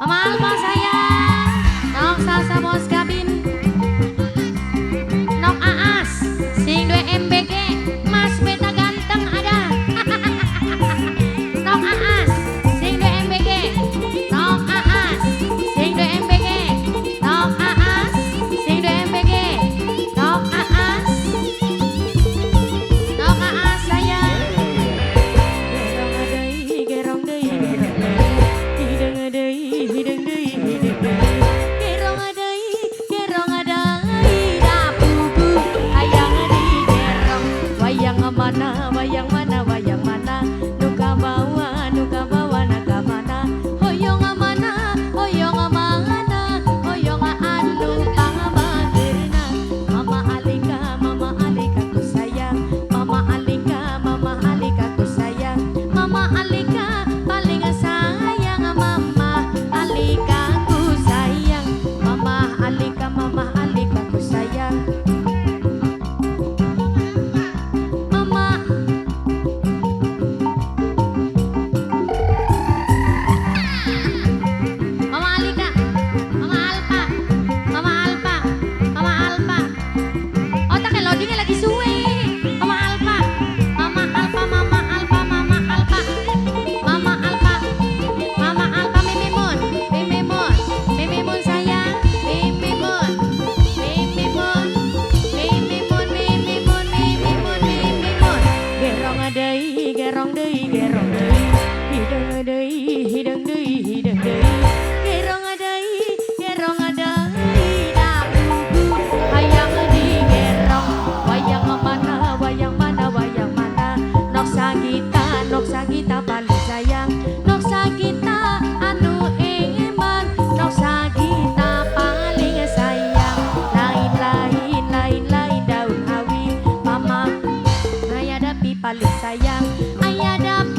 Mama Alfa sayang, Nok Salsa Bos Gabin, Nok Aas, sing dua MBG, Mas Beta ganteng ada. Nok Aas, sing dua MBG, Nok Aas, sing dua MBG, Nok Aas, sing dua MBG, Nok Aas, Nok Aas sayang. Gerong deui, hidung deui, hidung deui, hidung deui. Gerong deui, dapugu hayang di gerong. Wayang mana, wayang mana, wayang mana. Nuka bawa naga mana. Hoyong mana, hoyong mana. Hoyong anu pangabageurna. Mama Alika ku sayang. Mama Alika ku sayang. Mama Alika paling sayang. Mama Alika ku sayang. Mama Alika ku sayang. Mama Mama Alika, Mama Alfa, Mama Alfa, Mama Alfa. Otak loadingnya lagi suwe. Mama Alfa, Mama Alfa, Mama Alfa, Mama Alfa, Mama Alfa, Mama Alfa, Mimimun, Mimimun, Mimimun sayang, Mimimun, Mimimun, Mimimun, Mimimun, Mimimun, Mimimun. Gerong deui, gerong deui, gerong deui, hidung deui, hidung deui, hidung deui. Gerong deui, dapugu hayang di gerong. Wayang mana, wayang mana, wayang mana. Nok sagita paling sayang. Nok sagita anu eman. Nok sagita paling sayang. Lain daun hawi. Mama ayah dapi paling sayang. Ayah dapi